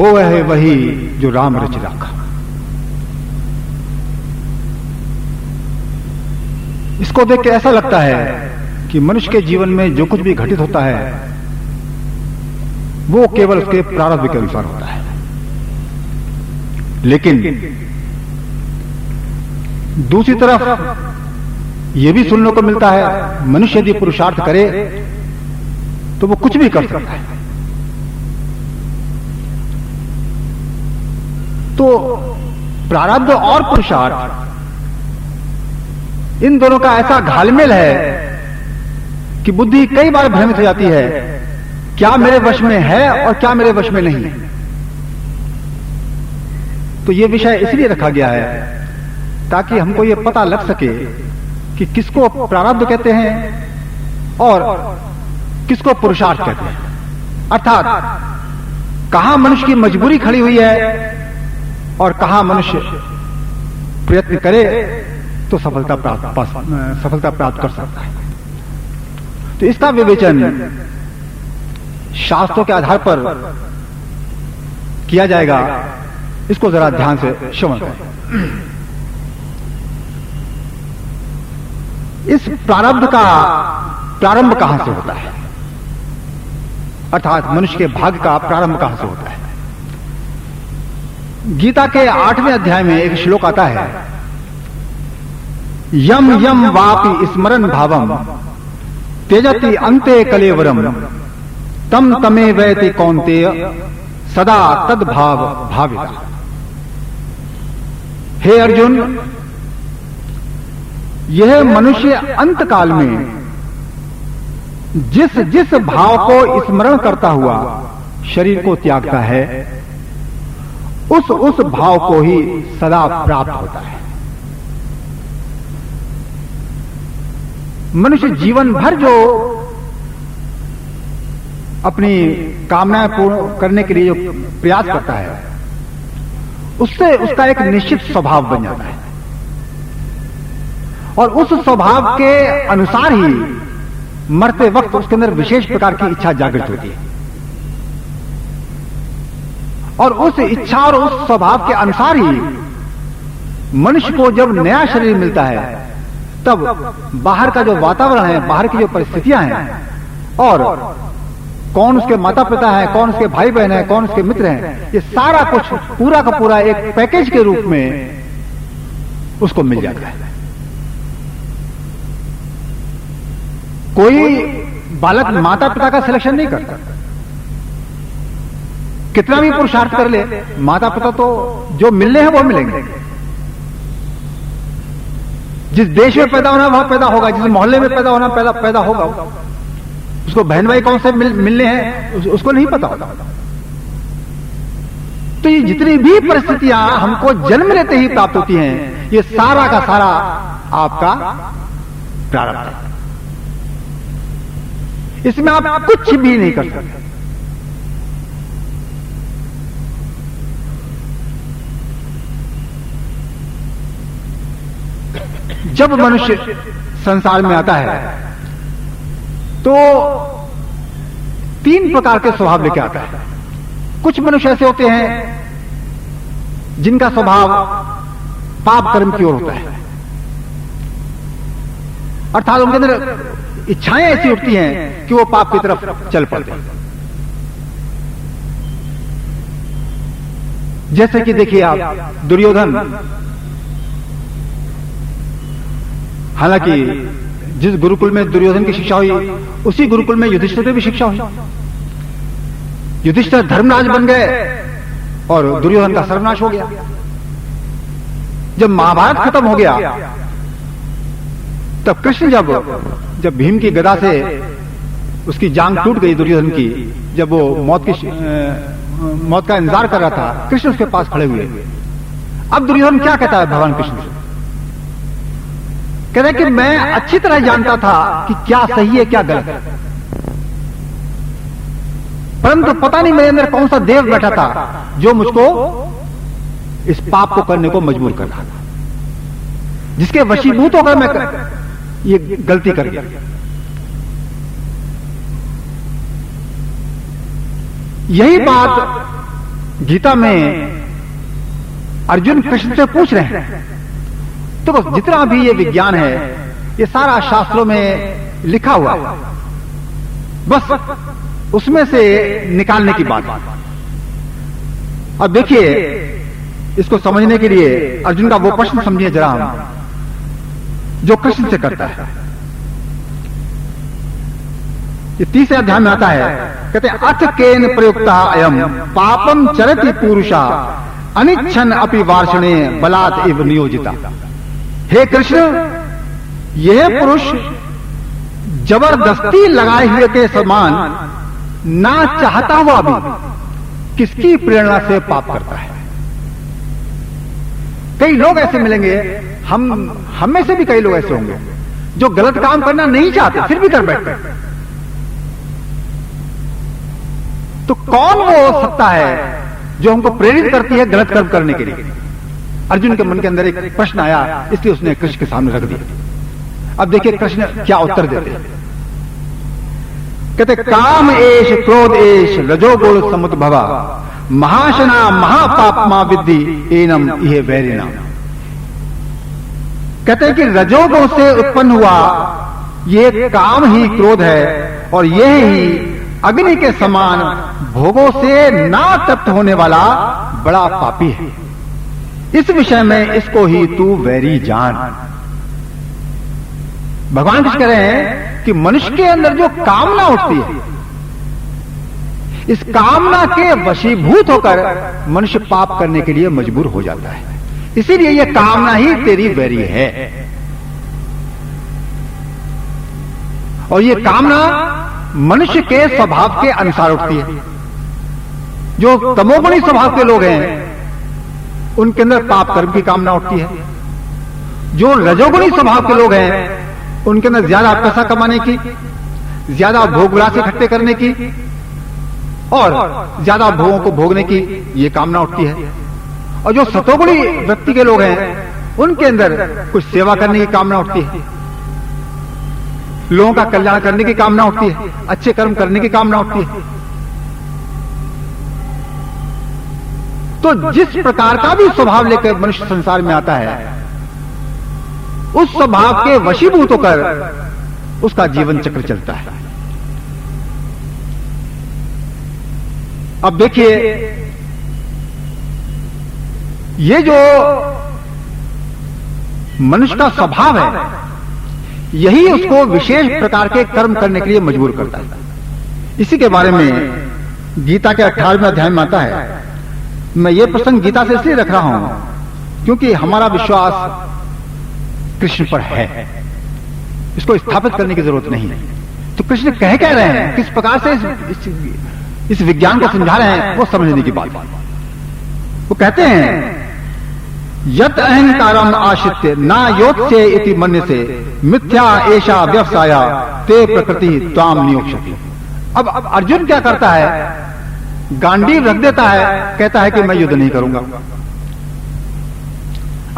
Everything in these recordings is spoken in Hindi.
हो है वही जो राम रच राखा। इसको देख के ऐसा लगता है कि मनुष्य के जीवन में जो कुछ भी घटित होता है वो केवल उसके प्रारब्ध के अनुसार होता है। लेकिन दूसरी तरफ यह भी सुनने को मिलता है, मनुष्य यदि पुरुषार्थ करे तो वो कुछ भी कर सकता है। तो प्रारब्ध और पुरुषार्थ, इन दोनों का ऐसा घालमेल है कि बुद्धि कई बार भ्रमित हो जाती है, क्या मेरे वश में है और क्या मेरे वश में नहीं। तो यह विषय इसलिए रखा गया है ताकि हमको यह पता लग सके कि किसको प्रारब्ध कहते हैं और किसको पुरुषार्थ कहते हैं। अर्थात कहां मनुष्य की मजबूरी खड़ी हुई है और कहां मनुष्य प्रयत्न करे तो सफलता प्राप्त कर सकता है। तो इसका विवेचन शास्त्रों के आधार पर किया जाएगा। इसको जरा ध्यान से श्रवण करें। इस प्रारब्ध का प्रारंभ कहां से होता है, अर्थात मनुष्य के भाग्य का प्रारंभ कहां से होता है। गीता के 8वें अध्याय में एक श्लोक आता है, यम यम वापि स्मरन भावम त्यजति अन्ते कलेवरम तम तमे वैति कौन्तेय सदा तद्भाव भाविता। हे अर्जुन, यह मनुष्य अंत काल में जिस जिस भाव को स्मरण करता हुआ शरीर को त्यागता है उस भाव को ही सदा प्राप्त होता है। मनुष्य जीवन भर जो अपनी कामनाएं पूर्ण करने के लिए जो प्रयास करता है उससे उसका एक निश्चित स्वभाव बन जाता है और उस स्वभाव के अनुसार ही मरते वक्त उसके अंदर विशेष प्रकार की इच्छा जागृत होती है और उस इच्छा और उस स्वभाव के अनुसार ही मनुष्य को जब नया शरीर मिलता है तब बाहर का जो वातावरण है, बाहर की जो परिस्थितियां हैं और कौन उसके माता पिता है, कौन उसके भाई बहन है, कौन उसके मित्र हैं, ये सारा कुछ पूरा का पूरा एक पैकेज के रूप में उसको मिल जाता है। कोई बालक माता पिता का सिलेक्शन नहीं करता, कितना भी पुरुषार्थ कर ले माता पिता तो जो मिलने हैं वो मिलेंगे। जिस देश में पैदा होना वहां पैदा होगा, जिस मोहल्ले में पैदा होना पैदा होगा। उसको बहन भाई कौन से मिलने हैं उसको नहीं पता होता। तो ये जितनी भी परिस्थितियां हमको जन्म लेते ही प्राप्त होती हैं ये सारा का सारा आपका प्रारब्ध है। इसमें आप कुछ भी नहीं कर सकते। जब मनुष्य संसार में आता है तो 3 प्रकार के स्वभाव लेके आता है। कुछ मनुष्य ऐसे होते हैं जिनका स्वभाव पाप कर्म की ओर होता है, अर्थात उनके अंदर इच्छाएं ऐसी उठती हैं कि वो पाप की तरफ चल पड़ते हैं। जैसे कि देखिए आप दुर्योधन, हालांकि जिस गुरुकुल में दुर्योधन की शिक्षा हुई उसी गुरुकुल में युधिष्ठिर की भी शिक्षा हुई। युधिष्ठिर धर्मराज बन गए और दुर्योधन का सर्वनाश हो गया। जब महाभारत खत्म हो गया तब कृष्ण जब भीम की गदा से उसकी जांग टूट गई दुर्योधन की, जब वो मौत का इंतजार कर रहा था, कृष्ण उसके पास खड़े हुए। अब दुर्योधन क्या कहता है भगवान कृष्ण से? कहते हैं कि मैं अच्छी तरह जानता था कि क्या सही है क्या गलत है, परंतु पता नहीं मेरे अंदर कौन सा देव बैठा था जो मुझको इस पाप को करने को मजबूर कर रहा था, जिसके वशीभूत होकर मैं ये गलती कर गया। यही बात गीता में अर्जुन कृष्ण से पूछ रहे हैं, तो जितना भी ये विज्ञान है ये सारा शास्त्रों में लिखा हुआ है, बस उसमें से निकालने की बात। अब देखिए, इसको समझने के लिए अर्जुन का वो प्रश्न समझिए जरा हम, जो कृष्ण से करता है। ये 30 अध्याय में आता है, कहते हैं अथ केन प्रयुक्ता अयम पापम चरति पुरुषा अनिच्छन अपि वार्षणे बलात् इव नियोजिता। हे कृष्ण, यह पुरुष जबरदस्ती लगाए हुए के समान ना चाहता हुआ भी किसकी प्रेरणा से पाप करता है। कई लोग ऐसे मिलेंगे, हम में से भी कई लोग ऐसे होंगे जो गलत काम करना नहीं चाहते फिर भी कर बैठते हैं। तो कौन वो हो सकता है जो हमको प्रेरित करती है गलत कर्म करने के लिए? अर्जुन के मन के अंदर एक प्रश्न आया, इसलिए उसने कृष्ण के सामने रख दिया। अब देखिए कृष्ण क्या उत्तर देते हैं। कहते काम एष क्रोध एष रजोगुण समुद्भवा महाशना महापापमा विद्धि एनम इह वैरिणा। कहते हैं कि रजोगुण से उत्पन्न हुआ ये काम ही क्रोध है, और यह ही अग्नि के समान भोगों से ना तप्त होने वाला बड़ा पापी है। इस विषय में इसको ही तू वैरी जान। भगवान कुछ कह रहे हैं कि मनुष्य के अंदर जो कामना उठती है, इस कामना के वशीभूत होकर मनुष्य पाप करने के लिए मजबूर हो जाता है। इसीलिए यह कामना ही तेरी वैरी है। और यह कामना मनुष्य के स्वभाव के अनुसार उठती है। जो तमोगुणी स्वभाव के लोग हैं उनके अंदर पाप कर्म की कामना उठती है। जो रजोगुणी स्वभाव के लोग हैं उनके अंदर ज्यादा पैसा कमाने की, ज्यादा भोग विलास इकट्ठे करने की और ज्यादा भोगों को भोगने की ये कामना उठती है। और जो सतोगुणी व्यक्ति के लोग हैं उनके अंदर कुछ सेवा करने की कामना उठती है, लोगों का कल्याण करने की कामना उठती है, अच्छे कर्म करने की कामना उठती है। तो जिस प्रकार का भी स्वभाव लेकर मनुष्य संसार में आता है, उस स्वभाव के वशीभूत होकर उसका जीवन चक्र चलता है। अब देखिए, ये जो मनुष्य का स्वभाव है यही उसको विशेष प्रकार के कर्म करने के लिए मजबूर करता है। इसी के बारे में गीता के 18वें अध्याय में आता है। मैं ये प्रसंग गीता से इसलिए रख रहा हूं क्योंकि हमारा विश्वास कृष्ण पर है, इसको स्थापित करने की जरूरत नहीं है। तो कृष्ण कह रहे हैं, किस प्रकार से इस विज्ञान को समझा रहे हैं, वो समझने की बात। वो कहते हैं यत अहंकारम आश्रित्य ना योत्स्य इति मन्य से मिथ्या एषा व्यवसाया ते प्रकृति त्वाम नियोक्ष्यति। अब अर्जुन क्या करता है, गांडीव रख देता है, कहता है कि मैं युद्ध नहीं करूंगा।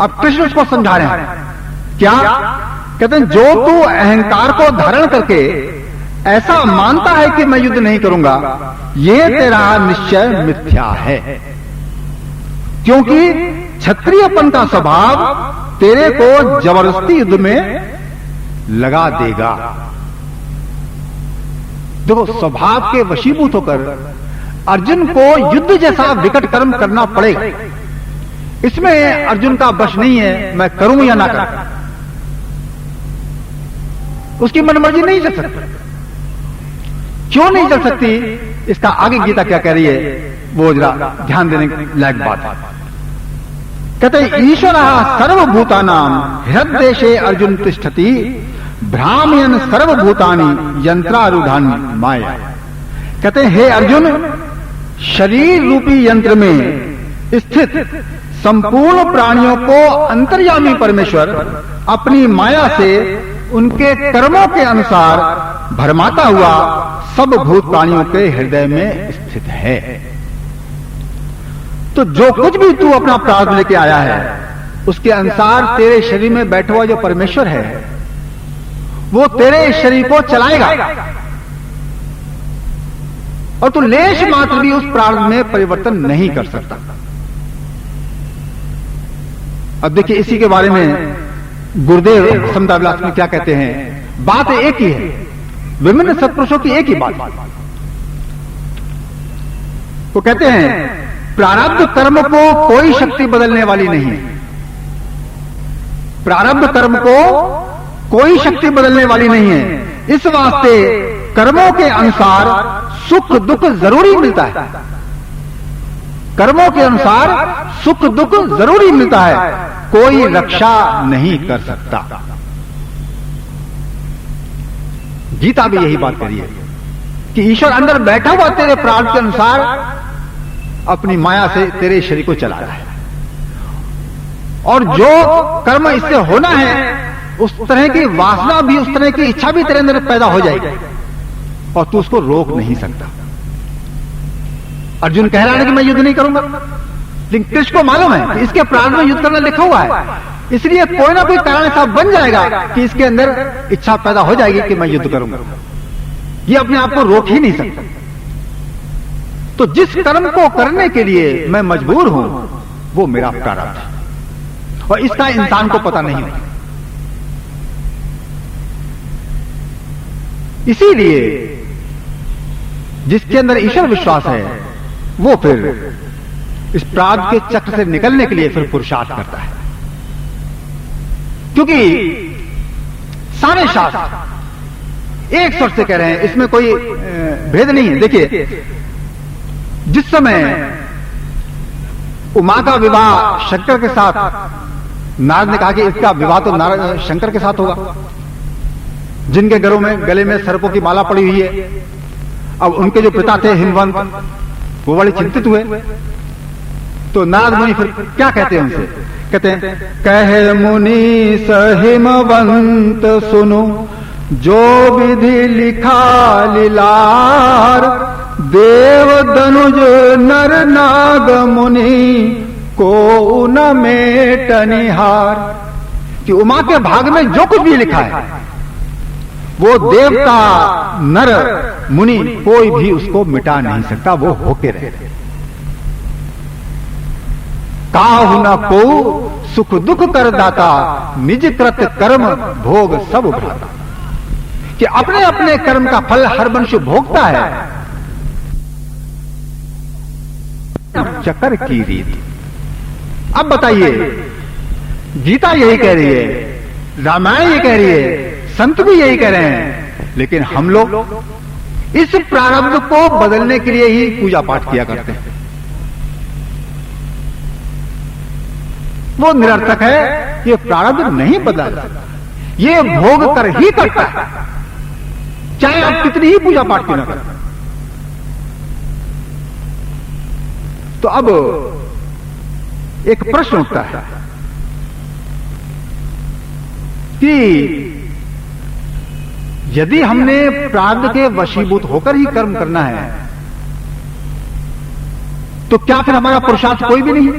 अब कृष्ण उसको समझा रहे हैं, क्या कहते हैं, जो तू अहंकार को धारण करके ऐसा मानता है कि मैं युद्ध नहीं करूंगा, यह तेरा निश्चय मिथ्या है, क्योंकि क्षत्रियपन का स्वभाव तेरे को जबरदस्ती युद्ध में लगा देगा। देखो, स्वभाव के वशीभूत होकर अर्जुन को युद्ध जैसा विकट कर्म करना पड़ेगा। इसमें अर्जुन का वश नहीं है मैं करूं या ना करूं, उसकी मनमर्जी नहीं चल सकती। क्यों नहीं चल सकती, इसका आगे गीता क्या कह रही है वो जरा ध्यान देने लायक बात है। कहते ईश्वर सर्वभूतानां हृदयदेशे अर्जुन तिष्ठति भ्रामयन् सर्वभूतानि यंत्रारूढ़ानि माया। कहते हैं हे अर्जुन, शरीर रूपी यंत्र में स्थित संपूर्ण प्राणियों को अंतर्यामी परमेश्वर अपनी माया से उनके कर्मों के अनुसार भरमाता हुआ सब भूत प्राणियों के हृदय में स्थित है। तो जो कुछ भी तू अपना प्रारब्ध लेके आया है उसके अनुसार तेरे शरीर में बैठा हुआ जो परमेश्वर है वो तेरे शरीर को चलाएगा। और तू लेश मात्र भी उस प्रारब्ध में परिवर्तन नहीं कर सकता। अब देखिए इसी के बारे में गुरुदेव समता विलास में क्या कहते हैं। बात एक ही है, विभिन्न सत्पुरुषों की एक ही बात। वो कहते हैं प्रारब्ध कर्म को कोई शक्ति बदलने वाली नहीं है। प्रारब्ध कर्म को कोई शक्ति बदलने वाली नहीं है। इस वास्ते कर्मों के अनुसार सुख दुख जरूरी मिलता है। कर्मों के अनुसार सुख दुख जरूरी मिलता है, कोई रक्षा नहीं कर सकता। गीता भी यही बात करी है कि ईश्वर अंदर बैठा हुआ तेरे प्रारब्ध के अनुसार अपनी माया से तेरे शरीर को चला रहा है, और जो कर्म इससे होना है उस तरह की वासना भी, उस तरह की इच्छा भी तेरे अंदर पैदा हो जाएगी और तू उसको रोक नहीं सकता। अर्जुन कह रहा है कि मैं युद्ध नहीं करूंगा, लेकिन कृष्ण को मालूम है कि इसके प्रारब्ध में युद्ध करना लिखा हुआ है, इसलिए कोई ना कोई कारण ऐसा बन जाएगा कि इसके अंदर इच्छा पैदा हो जाएगी कि मैं युद्ध करूंगा। ये अपने आप को रोक ही नहीं सकता। तो जिस कर्म को करने के लिए मैं मजबूर हूं वो मेरा प्रारब्ध है, और इसका इंसान को पता नहीं होता। इसीलिए जिसके अंदर ईश्वर विश्वास है वो फिर इस प्रारब्ध के चक्र से निकलने के लिए फिर पुरुषार्थ करता है, क्योंकि सारे शास्त्र एक स्वर से कह रहे हैं, इसमें कोई भेद नहीं है। देखिए जिस समय उमा का विवाह शंकर के साथ, नारद ने कहा कि इसका विवाह तो नारद शंकर के साथ होगा, जिनके गले में सर्पों की माला पड़ी हुई है। अब उनके जो पिता थे हिमवंत, वो बड़े चिंतित हुए। तो नारद मुनि फिर क्या कहते हैं उनसे, कहते हैं कहे मुनि सहिमवंत सुनो, जो विधि लिखा लीलार, देव दनुज नर नाग मुनि को न मेटनिहार। कि उमा के भाग में जो कुछ भी लिखा है वो देवता नर मुनि कोई भी उसको मिटा नहीं सकता, वो होके रहे। काहु न को सुख दुख कर दाता, निज कृत कर्म भोग सब उभराता। कि अपने अपने कर्म का फल हर मनुष्य भोगता है। चक्कर की रीत। अब बताइए, गीता यही कह रही है, रामायण ये कह रही है, संत भी यही कह रहे हैं, लेकिन हम लोग इस प्रारब्ध को बदलने के लिए ही पूजा पाठ किया करते हैं। वो निरर्थक है, ये प्रारब्ध नहीं बदला जाता, ये भोग कर ही करता है, चाहे आप कितनी ही पूजा पाठ क्यों न करें। तो अब एक प्रश्न उठता है कि यदि हमने प्रारब्ध के वशीभूत होकर ही कर्म करना है तो क्या फिर हमारा पुरुषार्थ कोई भी नहीं है?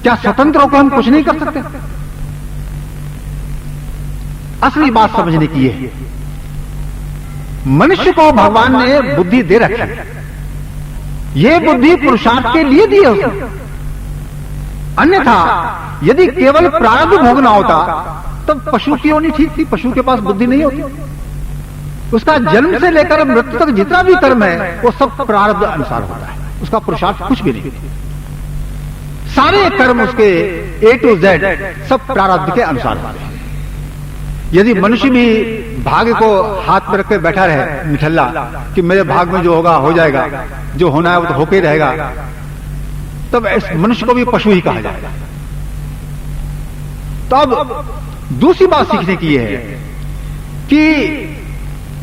क्या स्वतंत्र होकर हम कुछ नहीं कर सकते? असली बात समझने की है, मनुष्य को भगवान ने बुद्धि दे रखी है, यह बुद्धि पुरुषार्थ के लिए दी है उसने। अन्यथा यदि केवल प्रारब्ध भोगना होता तब पशु की होनी ठीक थी। पशु के पास बुद्धि नहीं होती, उसका जन्म से लेकर मृत्यु तक जितना भी कर्म है वो सब प्रारब्ध अनुसार होता है, उसका पुरुषार्थ कुछ भी नहीं। सारे कर्म उसके A to Z सब प्रारब्ध के अनुसार होते हैं। यदि मनुष्य भी भाग्य को हाथ में रख के बैठा रहे निठल्ला कि मेरे भाग में जो होगा हो जाएगा, जो होना है वो तो होके रहेगा, तब इस मनुष्य को भी पशु ही कहा जाएगा। तो अब दूसरी बात सीखने की है कि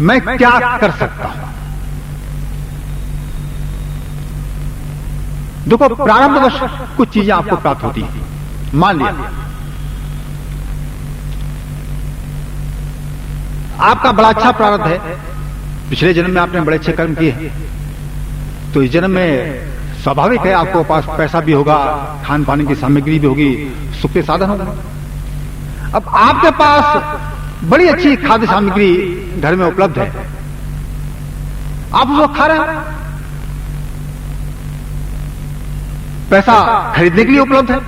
मैं क्या कर सकता हूं। देखो, प्रारब्धवश कुछ चीजें आपको प्राप्त होती हैं। मान लिया आपका बड़ा अच्छा प्रारब्ध है, पिछले जन्म में आपने बड़े अच्छे कर्म किए हैं, तो इस जन्म में स्वाभाविक है आपको पास पैसा भी होगा, खान पाने की सामग्री भी होगी, सुख के साधन होगा। अब आपके पास बड़ी अच्छी खाद्य सामग्री घर में उपलब्ध है, आप उसको खा रहे हैं, पैसा खरीदने के लिए उपलब्ध है,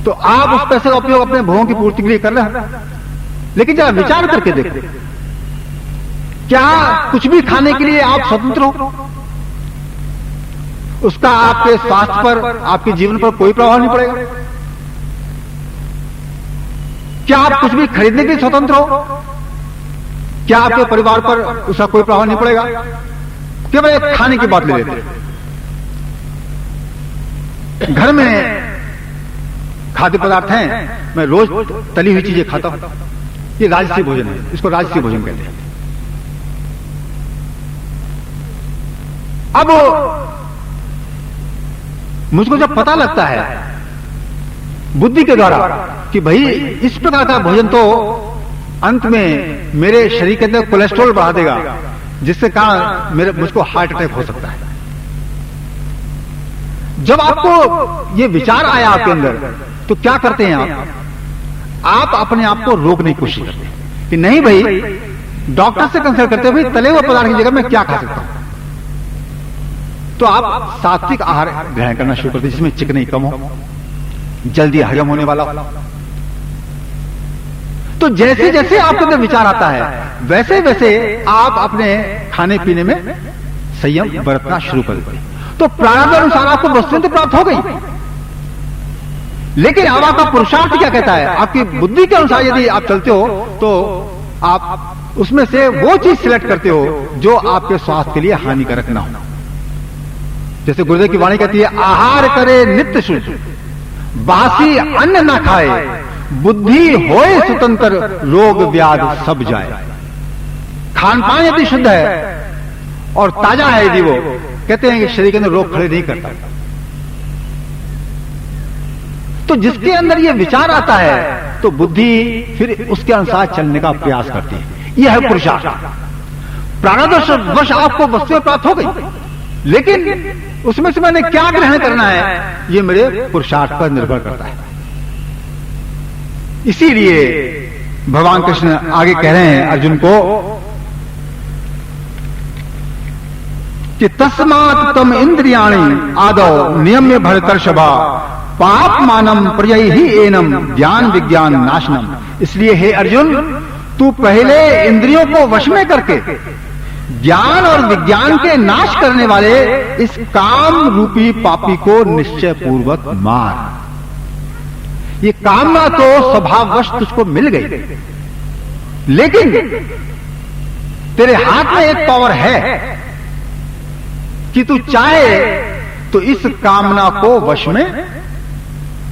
तो आप उस पैसे का उपयोग अपने भोगों की पूर्ति के लिए कर रहे हैं। लेकिन जरा विचार करके देखो, क्या कुछ भी खाने के लिए आप स्वतंत्र हो? उसका आपके स्वास्थ्य पर, आपके जीवन पर कोई प्रभाव नहीं पड़ेगा। क्या आप कुछ भी खरीदने के लिए स्वतंत्र हो? क्या आपके परिवार पर उसका कोई प्रभाव नहीं पड़ेगा? केवल एक खाने की बात ले लेते हैं। घर में खाद्य पदार्थ हैं, मैं रोज तली हुई चीजें खाता हूं, ये राजसी भोजन है, इसको राजसी भोजन कहते हैं। अब मुझको जब पता लगता है बुद्धि के द्वारा कि भाई इस प्रकार का भोजन तो अंत में मेरे शरीर के अंदर कोलेस्ट्रॉल बढ़ा देगा, जिससे कारण मुझको हार्ट अटैक हो सकता है। जब आपको ये विचार आया आपके अंदर, तो क्या करते हैं आप अपने आप को रोकने की कोशिश करते हैं कि नहीं भाई, डॉक्टर से कंसल्ट करते हुए तले हुए पदार्थ की जगह मैं क्या खा सकता हूं। तो आप सात्विक आहार ग्रहण करना शुरू करते हैं, जिसमें चिकनाई कम हो, जल्दी हजम होने वाला हो। तो जैसे जैसे आपके अंदर विचार आता है, वैसे वैसे आप अपने खाने पीने में संयम बरतना शुरू कर देते। तो प्रारब्ध अनुसार आपको वस्तुएं तो प्राप्त हो गई, लेकिन अब आपका पुरुषार्थ क्या कहता है? आपकी बुद्धि के अनुसार यदि आप चलते हो तो आप उसमें से वो चीज सिलेक्ट करते हो जो आपके स्वास्थ्य के लिए हानिकारक ना हो। जैसे गुरुदेव की वाणी कहती है, आहार करे नित्य शुद्ध, बासी अन्न ना खाए, बुद्धि होए स्वतंत्र, रोग व्याध सब जाए। खान पान यदि शुद्ध है और ताजा है यदि, वो कहते हैं कि शरीर के अंदर रोग खड़े नहीं करता। तो जिसके अंदर ये विचार आता है तो बुद्धि फिर उसके अनुसार चलने का प्रयास करती है। यह है पुरुषार्थ। प्रारब्धवश आपको वस्तुएं प्राप्त हो गई, लेकिन उसमें से मैंने क्या ग्रहण करना है, ये मेरे पुरुषार्थ पर निर्भर करता है। इसीलिए भगवान कृष्ण आगे कह रहे हैं अर्जुन को कि तस्मात् तम इंद्रियाणि आदौ नियम्य भरतर्षभा, पाप मानम प्रयहि ही एनम ज्ञान विज्ञान नाशनम। इसलिए हे अर्जुन, तू पहले इंद्रियों को वश में करके ज्ञान और विज्ञान के नाश करने वाले इस काम रूपी पापी को निश्चय पूर्वक मार। ये कामना तो स्वभाववश तुझको मिल गई, लेकिन तेरे हाथ में एक पावर है कि तू चाहे तो इस कामना को वश में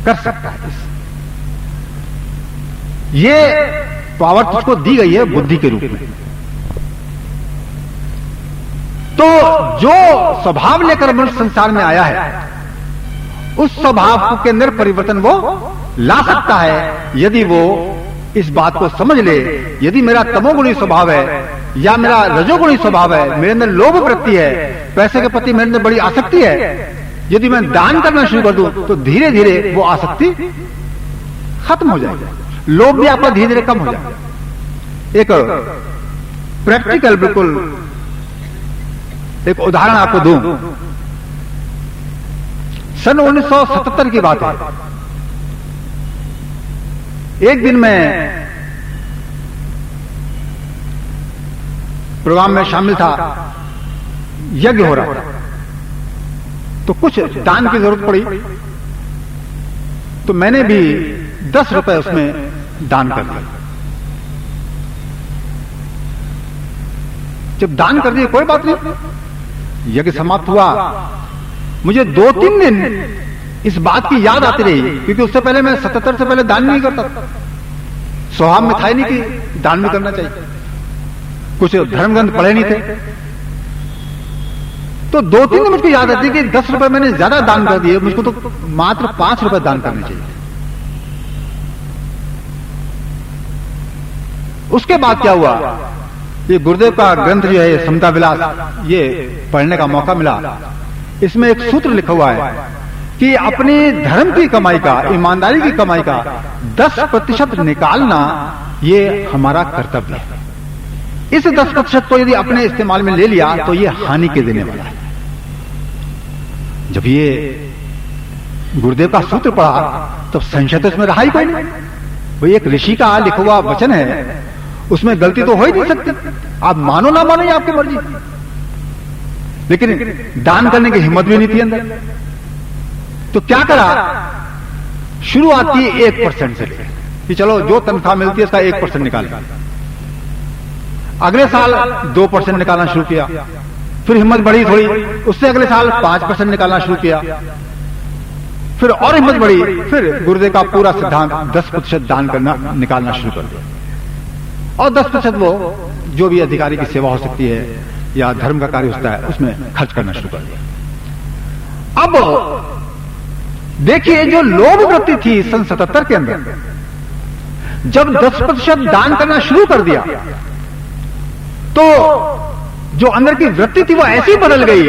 कर सकता है। ये पावर तुझको दी गई है बुद्धि के रूप में। तो जो स्वभाव लेकर मनुष्य संसार में आया है, उस स्वभाव के अंदर परिवर्तन वो ला सकता है यदि वो इस बात को समझ ले। यदि मेरा तमोगुणी स्वभाव है या मेरा रजोगुणी स्वभाव है, मेरे अंदर लोभ वृत्ति है, पैसे के प्रति मेरे अंदर बड़ी आसक्ति है, यदि मैं दान करना शुरू कर दूं तो धीरे धीरे वो आसक्ति खत्म हो जाएगी, लोभ भी आपका धीरे धीरे कम हो जाएगा। एक प्रैक्टिकल बिल्कुल एक उदाहरण आपको दूं। सन 1977 की बात है। एक दिन मैं प्रोग्राम में शामिल था, यज्ञ हो रहा था, तो कुछ दान की जरूरत पड़ी, तो मैंने भी 10 रुपए उसमें दान कर दिया। जब दान कर दिए कोई बात नहीं, यज्ञ समाप्त हुआ, मुझे 2-3 दिन इस बात की याद आती रही, क्योंकि उससे पहले मैं 77 से पहले दान नहीं करता था। स्वभाव में था ही नहीं कि दान भी करना चाहिए, कुछ धर्म ग्रंथ पढ़े नहीं थे। तो 2-3 दिन मुझको याद आती कि 10 रुपए मैंने ज्यादा दान कर दिए, मुझको तो मात्र 5 रुपए दान करने चाहिए। उसके बाद क्या हुआ, ये गुरुदेव का ग्रंथ जो है समता विलास, ये पढ़ने का मौका मिला। इसमें एक सूत्र लिखा हुआ है कि अपने धर्म की कमाई का, ईमानदारी की कमाई का 10% निकालना ये हमारा कर्तव्य है। इस 10% को यदि अपने इस्तेमाल में ले लिया तो ये हानि के देने वाला है। जब ये गुरुदेव का सूत्र पढ़ा तो संशय तो इसमें रहा ही कोई नहीं। वो एक ऋषि का लिखा हुआ वचन है, उसमें गलती तो हो ही नहीं सकती। आप मानो ना मानो ये आपकी मर्जी, लेकिन दान करने की हिम्मत भी नहीं थी अंदर। तो क्या करा, शुरुआत की 1% से लेकर कि चलो जो तनख्वाह मिलती है उसका 1% निकालें। अगले साल 2% निकालना शुरू किया, फिर हिम्मत बढ़ी थोड़ी, उससे अगले साल 5% निकालना शुरू किया, फिर और हिम्मत बढ़ी, फिर गुरुदेव का पूरा सिद्धांत 10% दान करना निकालना शुरू कर दिया। और 10% वो जो भी अधिकारी की सेवा हो सकती है या धर्म का कार्य होता है उसमें खर्च करना शुरू कर दिया। अब देखिए, जो लोभ वृत्ति थी सन 77 के अंदर, जब 10% दान करना शुरू कर दिया तो जो अंदर की वृत्ति थी वो ऐसी बदल गई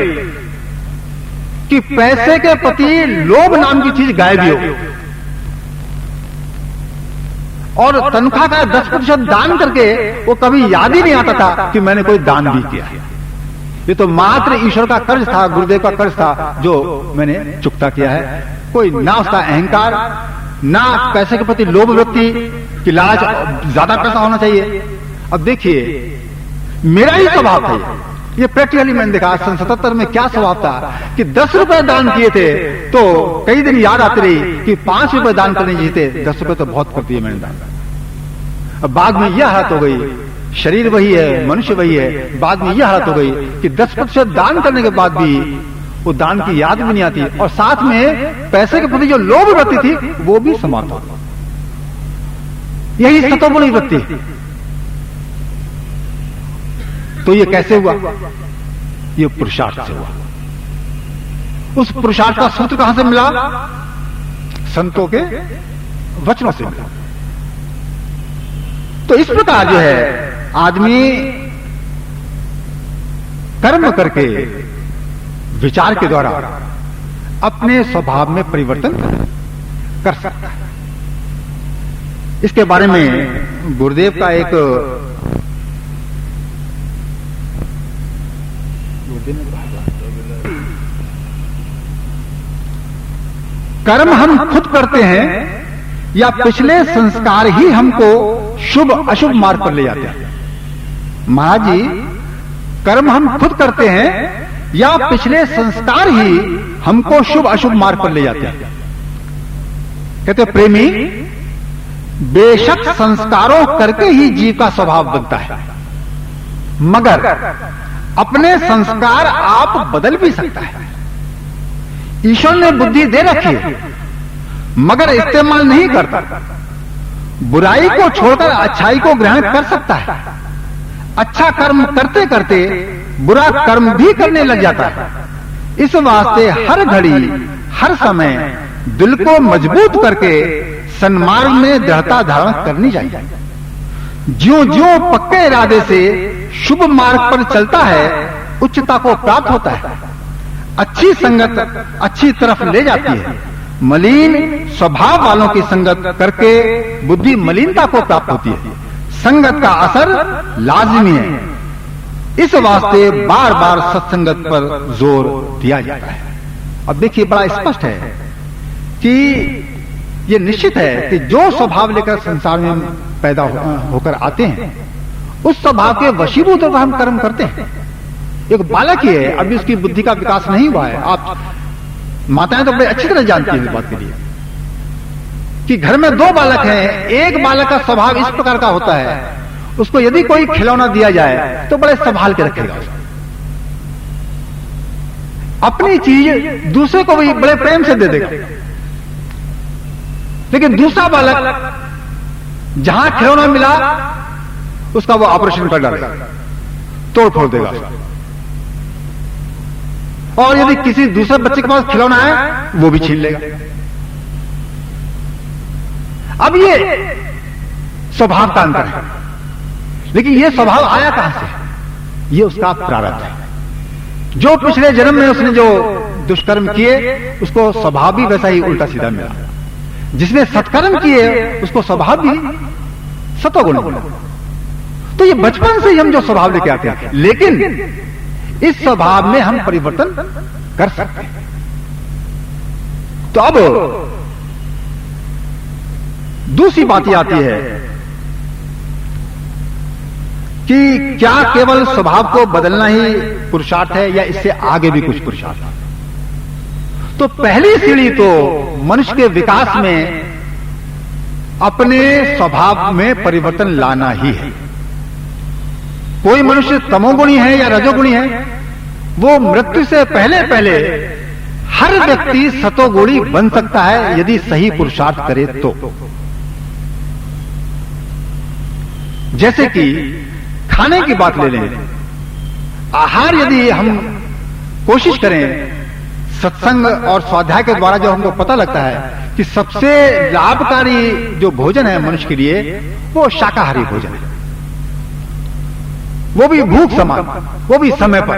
कि पैसे के प्रति लोभ नाम की चीज गायब ही हो गई। और तनख्वाह का 10% दान करके वो कभी याद ही नहीं आता था कि मैंने कोई दान भी किया। ये तो मात्र ईश्वर का कर्ज था, गुरुदेव का कर्ज था जो मैंने चुकता किया है। कोई ना उसका अहंकार, ना पैसे के प्रति लोभ वृत्ति कि लालच, ज्यादा पैसा होना चाहिए। अब देखिए, मेरा ही स्वभाव था ये प्रैक्टिकली मैंने देखा। सन 77 में क्या स्वभाव था कि 10 रुपए दान किए थे तो कई दिन याद आती रही कि 5 रुपए दान करने चाहिए थे, 10 रुपए तो बहुत कर दिए मैंने दान। अब बाद में यह हालत हो गई, शरीर वही है, मनुष्य वही है, बाद में यह हालत हो गई कि 10% दान करने के बाद भी वो दान की याद भी नहीं आती, और साथ में पैसे के प्रति जो लोभ वृत्ति थी वो भी समाप्त हो गई। यही सतोगुणी वृत्ति। तो ये कैसे हुआ? ये पुरुषार्थ से हुआ। उस पुरुषार्थ का सूत्र कहां से मिला? संतों के वचनों से मिला। तो इस प्रकार जो है आदमी कर्म करके, विचार के द्वारा अपने स्वभाव में परिवर्तन कर सकता है। इसके बारे में गुरुदेव का एक कर्म हम खुद करते हैं या पिछले संस्कार ही हमको शुभ अशुभ मार्ग पर ले जाते हैं? महाराज जी, कर्म हम खुद करते हैं या पिछले संस्कार ही हमको शुभ अशुभ मार्ग पर ले जाते हैं? कहते प्रेमी, बेशक संस्कारों करके ही जीव का स्वभाव बनता है, मगर अपने संस्कार आप बदल भी सकता है। ईश्वर ने बुद्धि दे रखी है मगर इस्तेमाल नहीं करता। बुराई को छोड़कर अच्छाई को ग्रहण कर सकता है। अच्छा कर्म करते करते बुरा कर्म भी करने लग जाता है। इस वास्ते हर घड़ी हर समय दिल को मजबूत करके सन्मार्ग में दृढ़ता धारण करनी चाहिए। ज्यों ज्यों पक्के इरादे से शुभ मार्ग पर चलता है उच्चता को प्राप्त होता है। अच्छी संगत अच्छी तरफ ले जाती है। मलिन स्वभाव वालों की संगत करके बुद्धि मलिनता को प्राप्त होती है। संगत का असर लाजिमी है। इस वास्ते बार बार सत्संगत पर जोर दिया जाता है। अब देखिए, बड़ा स्पष्ट है कि ये निश्चित है कि जो स्वभाव लेकर संसार में पैदा होकर आते हैं उस स्वभाव के वशीभूत होकर हम कर्म करते हैं। एक बालक ही है, अभी उसकी बुद्धि का विकास नहीं हुआ है। आप माताएं तो बड़े अच्छी तरह जानती हैं इस बात के लिए कि घर में 2 बालक हैं, एक बालक का स्वभाव इस प्रकार का होता है, उसको यदि कोई खिलौना दिया जाए तो बड़े संभाल के रखेगा। अपनी चीज दूसरे को भी बड़े प्रेम से दे देगा। लेकिन दूसरा बालक जहां खिलौना मिला उसका वो ऑपरेशन कर डालेगा, तोड़ फोड़ देगा। और यदि किसी दूसरे बच्चे के पास खिलौना है वो भी छीन लेगा। अब ये स्वभाव का अंतर है। लेकिन ये स्वभाव आया कहां से? ये उसका प्रारब्ध है। जो पिछले जन्म में उसने जो दुष्कर्म किए उसको स्वभाव भी वैसा ही उल्टा सीधा मिला। जिसने सत्कर्म किए उसको स्वभाव भी सतोगुण मिला। तो ये बचपन से ही हम जो स्वभाव लेके आते हैं, लेकिन इस स्वभाव में हम परिवर्तन कर सकते हैं। तो अब दूसरी बात यह आती है कि क्या केवल स्वभाव को बदलना ही पुरुषार्थ है या इससे आगे भी कुछ पुरुषार्थ है? तो पहली सीढ़ी तो मनुष्य के विकास में अपने स्वभाव में परिवर्तन लाना ही है। कोई मनुष्य तमोगुणी है या रजोगुणी है, वो मृत्यु से पहले पहले हर व्यक्ति सतोगुणी बन सकता है यदि सही पुरुषार्थ करे तो। जैसे कि खाने की बात ले लें, आहार यदि हम कोशिश करें, सत्संग और स्वाध्याय के द्वारा जो हमको पता लगता है कि सबसे लाभकारी जो भोजन है मनुष्य के लिए वो शाकाहारी भोजन है, वो भी भूख समान, वो भी समय पर,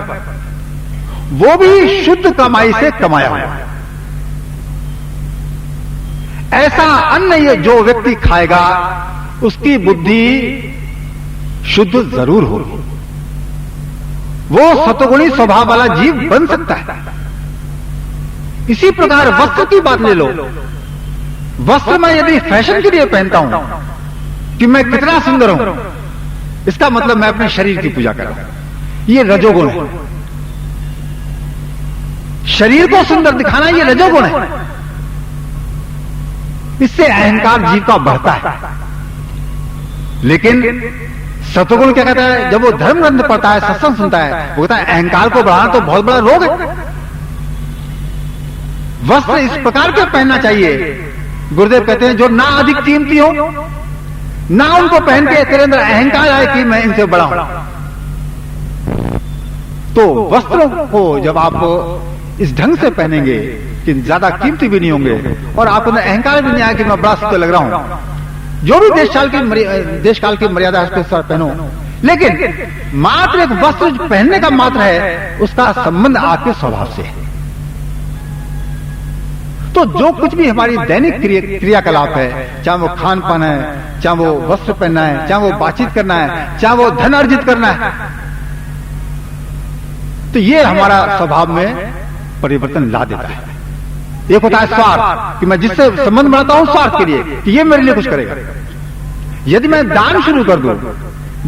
वो भी शुद्ध कमाई से कमाया हुआ। ऐसा अन्न ये जो व्यक्ति खाएगा उसकी बुद्धि शुद्ध जरूर होगी, वो सतोगुणी स्वभाव वाला जीव बन सकता है। इसी प्रकार वस्त्र की बात ले लो, वस्त्र मैं यदि फैशन के लिए पहनता हूं कि मैं कितना सुंदर हूं, इसका मतलब मैं अपने शरीर की पूजा कर रहा हूं, ये रजोगुण है। शरीर को सुंदर दिखाना ये रजोगुण है, इससे अहंकार जीव का बढ़ता है। लेकिन सतोगुण क्या कहता है, जब वो धर्म ग्रंथ पढ़ता है, सत्संग सुनता है, वो कहता है अहंकार को बढ़ाना तो बहुत बड़ा रोग है। वस्त्र इस प्रकार के पहनना चाहिए, गुरुदेव कहते हैं, जो ना अधिक कीमती हो, ना उनको पहन के तेरे अंदर अहंकार आए कि मैं इनसे बड़ा हूं। तो वस्त्रों को जब आप इस ढंग से पहनेंगे कि ज्यादा कीमती भी नहीं होंगे और आपको अहंकार भी नहीं आया कि मैं बड़ा सुंदर लग रहा हूं, जो भी देश काल की मर्यादा है उसके साथ पहनो, लेकिन मात्र एक वस्त्र पहनने का मात्र है, उसका संबंध आपके स्वभाव से है। तो जो कुछ भी हमारी दैनिक क्रियाकलाप है, चाहे वो खान पान है, चाहे वो वस्त्र पहनना है, चाहे वो बातचीत करना है, चाहे वो धन अर्जित करना है, तो ये हमारा स्वभाव में परिवर्तन ला देता है। एक होता है स्वार्थ, कि मैं जिससे संबंध बनाता हूं स्वार्थ के लिए कि ये मेरे लिए कुछ करेगा। यदि मैं दान शुरू कर दूं,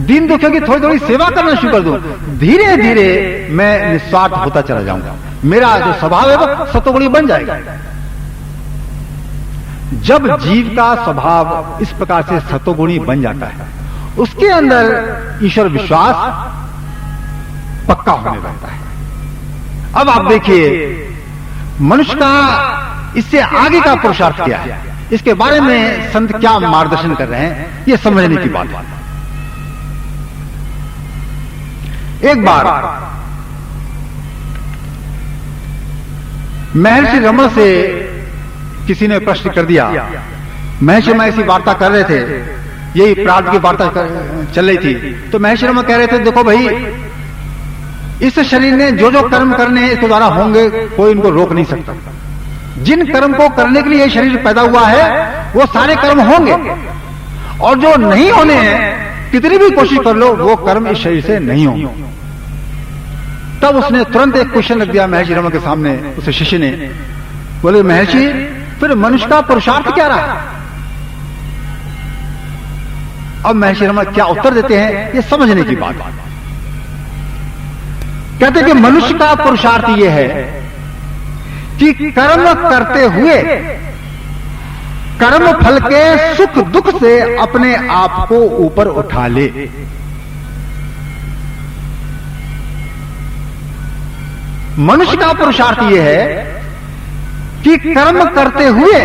दीन दुखियों की थोड़ी थोड़ी सेवा करना शुरू कर दूं, धीरे धीरे मैं निस्वार्थ होता चला जाऊंगा, मेरा जो स्वभाव है वो सतोगुणी बन जाएगा। जब जीव का स्वभाव इस प्रकार से सतोगुणी बन जाता है, उसके अंदर ईश्वर विश्वास पक्का होने लगता है। अब आप देखिए मनुष्य का इससे आगे का पुरुषार्थ क्या है, इसके बारे में संत क्या मार्गदर्शन कर रहे हैं, ये समझने की बात है। एक बार महर्षि रमण से किसी ने प्रश्न कर दिया, महर्षि रमण ऐसी वार्ता कर रहे थे, यही प्रार्थ की वार्ता चल रही थी, तो महर्षि रमण कह रहे थे, देखो भाई, इस शरीर ने जो जो कर्म करने हैं इसके द्वारा होंगे, कोई इनको रोक नहीं सकता। जिन कर्म को करने के लिए ये शरीर पैदा हुआ है वो सारे कर्म होंगे, और जो नहीं होने हैं कितनी भी कोशिश कर लो वो कर्म इस शरीर से नहीं होंगे। तब उसने तुरंत एक क्वेश्चन रख दिया महर्षि रमण के सामने, उसे शिष्य ने बोले, महर्षि फिर मनुष्य का पुरुषार्थ क्या रहा? अब महर्षि रमण क्या उत्तर देते हैं ये समझने की बात है। कहते कि मनुष्य का पुरुषार्थ यह है कि कर्म करते हुए कर्म फल के सुख दुख से अपने आप को ऊपर उठा ले। मनुष्य का पुरुषार्थ यह है कि कर्म करते हुए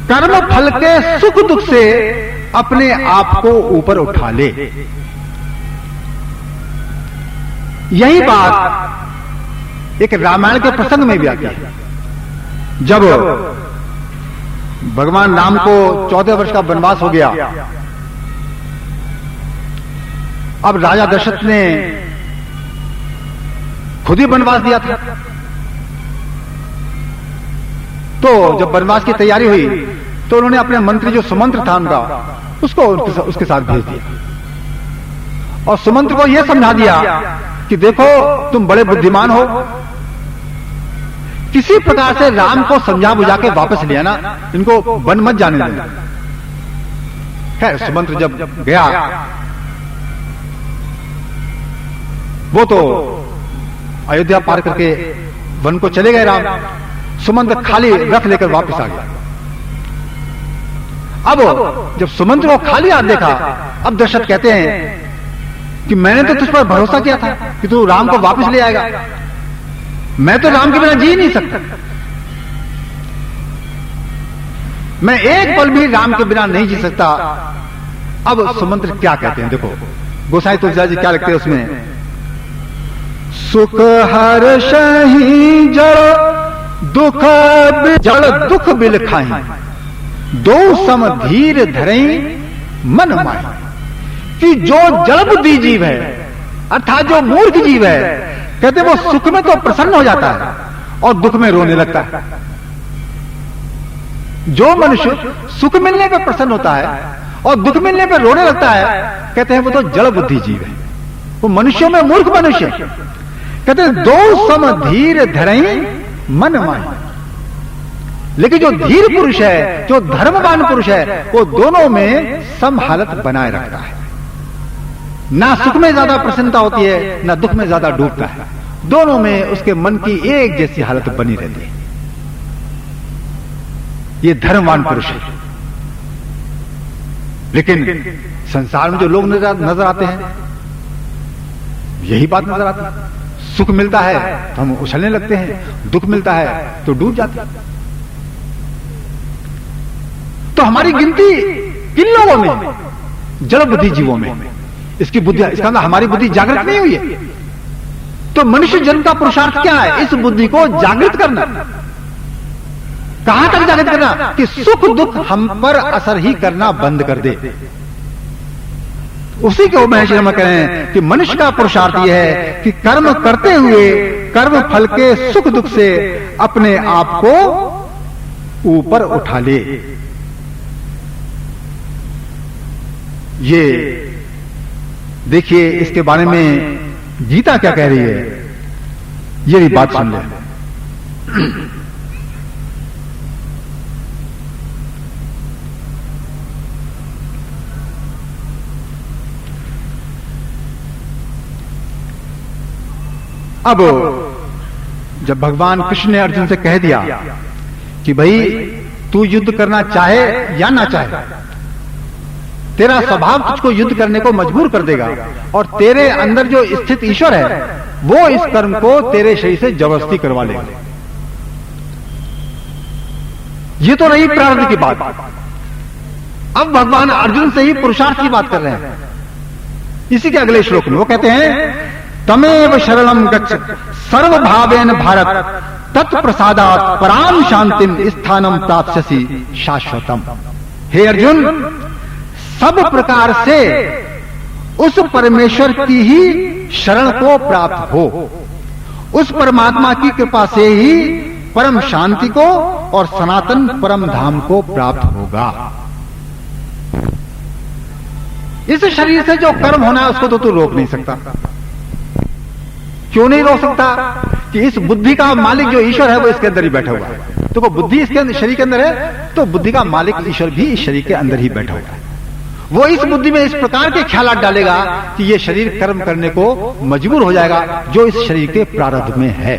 कर्म फल के सुख दुख से अपने आप को ऊपर उठा ले। यही बात एक रामायण के प्रसंग में भी आती है। जब भगवान राम को 14 वर्ष का वनवास हो गया, अब राजा दशरथ ने खुद ही वनवास दिया था, तो जब वनवास की तैयारी हुई तो उन्होंने अपने मंत्री जो सुमंत्र था उनका, उसको उसके साथ भेज दिया और सुमंत्र को यह समझा दिया कि देखो तुम बड़े बुद्धिमान हो, किसी प्रकार से राम को समझा बुझा के वापस लिया ना, इनको वन मत जाने देना। खैर सुमंत्र जब गया, वो तो अयोध्या पार करके वन को चले गए राम। सुमंत्र खाली रथ लेकर वापस आ गया। अब जब सुमंत्र को खाली हाथ देखा, अब दशरथ कहते हैं कि मैंने तो तुझ पर भरोसा किया था कि तू राम को वापस ले आएगा, मैं तो राम के बिना जी नहीं सकता, मैं एक पल भी राम के बिना नहीं जी सकता। अब सुमंत्र क्या कहते हैं देखो, गोसाई तुलसीदास जी क्या लिखते हैं उसमें, सुख हर्षहि जड़ दुख बिल खाई, दो सम धीर धरई मन माई। कि जो जड़ बुद्धि जीव है, अर्थात जो मूर्ख जीव है, कहते वो सुख में तो प्रसन्न हो जाता है और दुख में रोने लगता है। जो मनुष्य सुख मिलने पर प्रसन्न होता है और दुख मिलने पर रोने लगता है, कहते हैं वो तो जड़ बुद्धि जीव है, वो मनुष्यों में मूर्ख मनुष्य। कहते हैं दो सम धीर धरई मन माई। लेकिन जो धीर पुरुष है, जो धर्मवान पुरुष है, वो दोनों में सम हालत बनाए रखता है। ना सुख में ज्यादा प्रसन्नता होती है, ना दुख में ज्यादा डूबता है, दोनों में उसके मन की एक जैसी हालत बनी रहती है। ये धर्मवान पुरुष है। लेकिन संसार में जो लोग नजर आते हैं, यही बात नजर आती है। सुख मिलता है तो हम उछलने लगते हैं, दुख मिलता है तो डूब जाते हैं। तो हमारी गिनती किन लोगों में? जड़ बुद्धि जीवों में। इसकी बुद्धि, इसका मतलब हमारी बुद्धि जागृत नहीं हुई है। तो मनुष्य जन्म का पुरुषार्थ क्या है? इस बुद्धि को जागृत करना। कहां तक जागृत करना? कि सुख दुख हम पर असर ही करना बंद कर दे। उसी को महेश शर्मा कह रहे हैं कि मनुष्य का पुरुषार्थ यह है कि कर्म करते हुए कर्म फल के सुख दुख से अपने आप को ऊपर उठा ले। ये देखिए इसके बारे में गीता क्या कह रही है, ये भी बात सुन ले। अब जब भगवान कृष्ण ने अर्जुन से कह दिया कि भाई तू युद्ध करना चाहे या ना चाहे, तेरा स्वभाव तुझको युद्ध करने को मजबूर कर देगा और तेरे अंदर जो स्थित ईश्वर है वो इस कर्म को तेरे शरीर से जबरदस्ती करवा लेगा। ये तो रही प्रारब्ध की बात। अब भगवान अर्जुन से ही पुरुषार्थ की बात कर रहे हैं। इसी के अगले श्लोक में वो कहते हैं, तमेव शरणम गच्छ सर्वभावेन भारत तत्प्रसादात् पराम शांतिम स्थानम प्राप्स्यसि शाश्वतम। हे अर्जुन, सब प्रकार से उस परमेश्वर की ही शरण को प्राप्त हो, उस परमात्मा की कृपा से ही परम शांति को और सनातन परम धाम को प्राप्त होगा। इस शरीर से जो कर्म होना है उसको तो तू रोक नहीं सकता। क्यों नहीं रोक सकता? कि इस बुद्धि का मालिक जो ईश्वर है वो इसके अंदर ही बैठा हुआ है। तो वो बुद्धि इसके अंदर, शरीर के अंदर है, तो बुद्धि का मालिक ईश्वर भी इस शरीर के अंदर ही बैठा हुआ है। वो इस बुद्धि में इस प्रकार के ख्यालात डालेगा कि ये शरीर कर्म करने को मजबूर हो जाएगा जो इस शरीर के प्रारब्ध में है।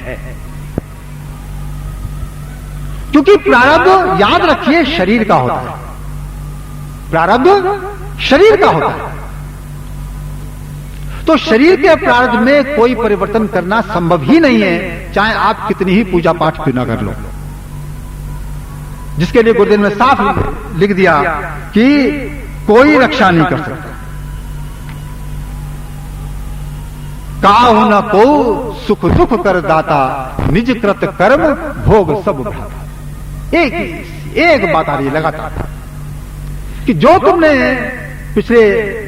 क्योंकि प्रारब्ध, याद रखिए, शरीर का होता है। प्रारब्ध शरीर का होता है। तो शरीर के प्रारब्ध में कोई परिवर्तन करना संभव ही नहीं है, चाहे आप कितनी ही पूजा पाठ क्यों ना कर लो। जिसके लिए गुरुदेव ने साफ लिख दिया कि कोई रक्षा नहीं कर सकता। काहु न को सुख दुख कर दाता, निज कृत कर्म भोग सब भ्राता। एक बात आ रही है लगातार कि जो तुमने पिछले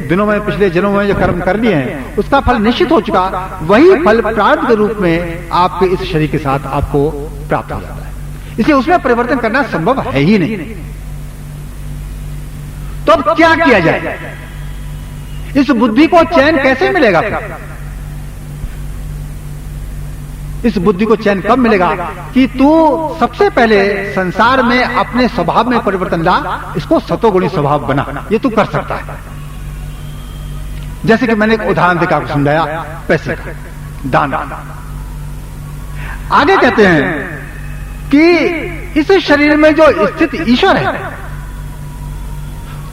दिनों में, पिछले जन्मों में जो कर्म कर लिए हैं उसका फल निश्चित हो चुका, वही फल प्रारब्ध के रूप में आपके इस शरीर के साथ आपको प्राप्त हो जाता है। इसलिए उसमें परिवर्तन करना संभव है ही नहीं। तो अब क्या किया जाए? इस बुद्धि को चैन कैसे मिलेगा? इस बुद्धि को चैन कब मिलेगा कि तू सबसे पहले संसार में अपने स्वभाव में परिवर्तन ला, इसको सतोगुणी स्वभाव बना। ये तू कर सकता है। जैसे कि मैंने एक उदाहरण देकर आपको समझाया पैसे का दान। आगे कहते हैं कि इस शरीर में जो स्थित ईश्वर है,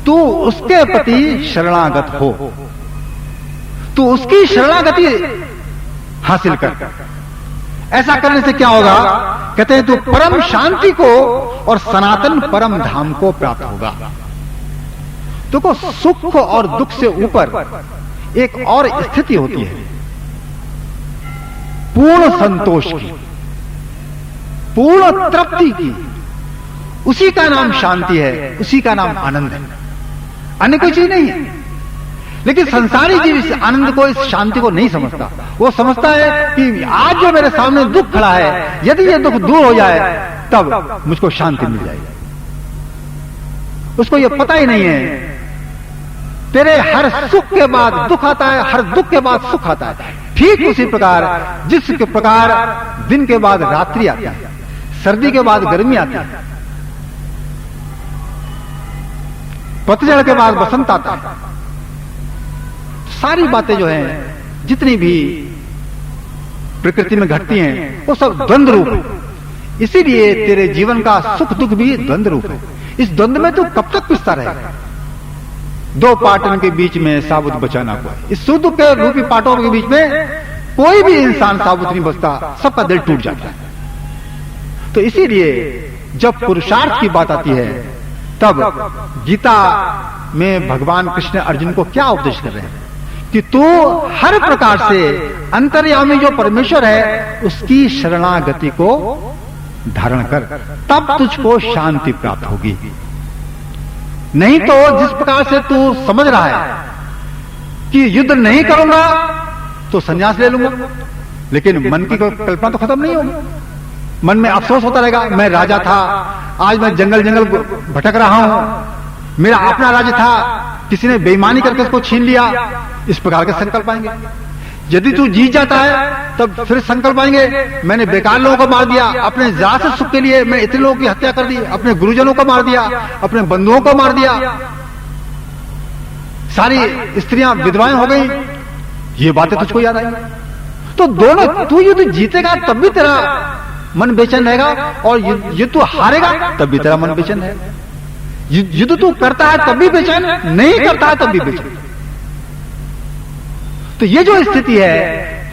तू उसके प्रति शरणागत हो, तू उसकी शरणागति हासिल कर। ऐसा करने से क्या होगा? कहते हैं तू परम शांति को और सनातन परम धाम को प्राप्त होगा। तो को सुख और दुख से ऊपर एक और स्थिति होती है, पूर्ण संतोष की, पूर्ण तृप्ति की। उसी का नाम शांति है, उसी का नाम आनंद है, अन्य कोई चीज नहीं है। लेकिन संसारी जीव इस आनंद को, इस शांति को नहीं समझता। वो समझता है कि आज जो मेरे सामने दुख खड़ा है, यदि ये दुख दूर हो जाए तब मुझको शांति मिल जाएगी। उसको ये पता ही नहीं है तेरे हर सुख के बाद दुख आता है, हर दुख के बाद सुख आता है। ठीक उसी प्रकार जिस प्रकार दिन के बाद रात्रि आती है, सर्दी के बाद गर्मी आती है, पतझड़ के बाद बसंत आता है। सारी बातें जो हैं, जितनी भी प्रकृति में घटती हैं, वो सब द्वंद्व रूप है। इसीलिए तेरे जीवन का सुख दुख भी द्वंद्व रूप है। इस द्वंद्व में तू कब तक पिसता रहेगा? दो पाटन के बीच में साबुत बचाना कोई। इस सुख दुख के रूपी पाटों के बीच में कोई भी इंसान साबुत नहीं बचता, सबका दिल टूट जाता है। तो इसीलिए जब पुरुषार्थ की बात आती है, तब गीता में भगवान कृष्ण अर्जुन को क्या उपदेश कर रहे हैं कि तू हर प्रकार से अंतर्यामी जो परमेश्वर है, उसकी शरणागति को धारण कर, तब तुझको शांति प्राप्त होगी। नहीं तो जिस प्रकार से तू समझ रहा है कि युद्ध नहीं करूंगा तो संन्यास ले लूंगा, लेकिन मन की कल्पना तो खत्म नहीं होगी। मन में अफसोस होता रहेगा, मैं राजा था, आज मैं जंगल जंगल भटक रहा हूं, मेरा अपना राज्य था, किसी ने बेईमानी करके उसको छीन लिया। इस प्रकार के संकल्प आएंगे। यदि तू जीत जाता है तब फिर संकल्प आएंगे, मैंने बेकार लोगों को मार दिया, अपने जरा से सुख के लिए मैं इतने लोगों की हत्या कर दी, अपने गुरुजनों को मार दिया, अपने बंधुओं को मार दिया, सारी स्त्रियां विधवाएं हो गई। ये बातें तुझको याद आई। तो दोनों, तू युद्ध जीतेगा तब भी तेरा मन बेचैन रहेगा, और युद्ध तू हारेगा तब भी तेरा मन बेचैन रहेगा। युद्ध तू करता है तब भी बेचैन, नहीं करता है तब भी बेचैन। तो ये जो स्थिति है,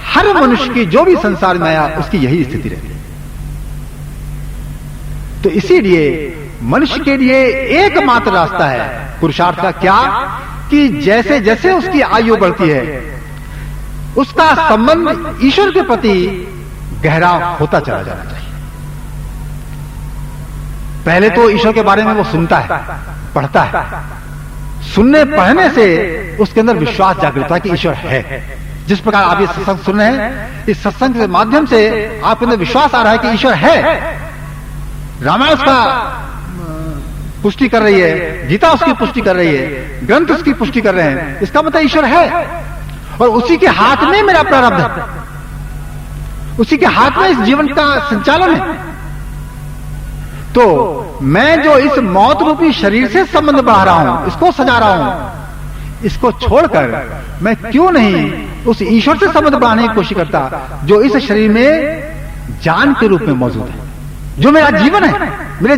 हर मनुष्य की जो भी संसार में आया उसकी यही स्थिति रहती है। तो इसीलिए मनुष्य के लिए एकमात्र रास्ता है पुरुषार्थ का, क्या कि जैसे जैसे उसकी आयु बढ़ती है, उसका संबंध ईश्वर के प्रति गहरा होता चला जाना चाहिए। पहले तो ईश्वर के बारे में वो सुनता है, पढ़ता है। सुनने पढ़ने से उसके अंदर विश्वास जागृत होता है कि ईश्वर है। जिस प्रकार आप ये सत्संग सुन रहे हैं, इस सत्संग के माध्यम से आपके अंदर विश्वास आ रहा है कि ईश्वर है। रामायण उसका पुष्टि कर रही है, गीता उसकी पुष्टि कर रही है, ग्रंथ उसकी पुष्टि कर रहे हैं। इसका मतलब ईश्वर है, और उसी के हाथ में मेरा प्रारब्ध है, उसी के हाथ में इस जीवन का संचालन है। तो मैं जो इस मौत रूपी शरीर से संबंध बढ़ा रहा हूं, इसको सजा रहा हूं, इसको छोड़कर मैं क्यों नहीं उस ईश्वर से संबंध बढ़ाने की कोशिश करता जो इस शरीर में जान के रूप में मौजूद है, जो मेरा जीवन है, मेरा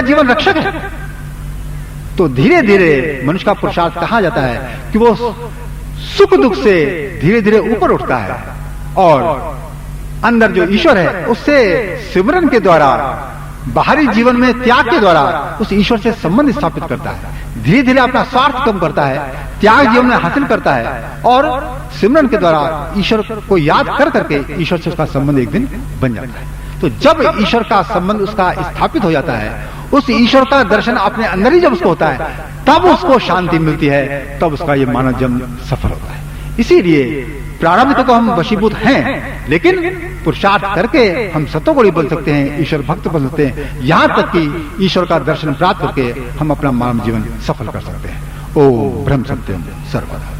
जीवन रक्षक है। तो धीरे धीरे मनुष्य का पुरुषार्थ कहा जाता है कि वो सुख दुख से धीरे धीरे ऊपर उठता है, और अंदर जो ईश्वर है उससे सिमरन के द्वारा, बाहरी जीवन में त्याग के द्वारा उस ईश्वर से संबंध स्थापित करता है। धीरे धीरे अपना स्वार्थ कम करता है, त्याग जीवन में हासिल करता है, और सिमरन के द्वारा ईश्वर को याद कर करके ईश्वर से उसका संबंध एक दिन बन जाता है। तो जब ईश्वर का संबंध उसका स्थापित हो जाता है, उस ईश्वर का दर्शन अपने अंदर ही जब उसको होता है, तब उसको शांति मिलती है, तब उसका ये मानव जन्म सफल होता है। इसीलिए प्रारब्ध को हम वशीभूत हैं, लेकिन पुरुषार्थ करके हम सतोगुणी बन सकते हैं, ईश्वर भक्त बन सकते हैं, यहां तक कि ईश्वर का दर्शन प्राप्त करके हम अपना मानव जीवन सफल कर सकते हैं। ओम ब्रह्म सत्यम सर्वदा।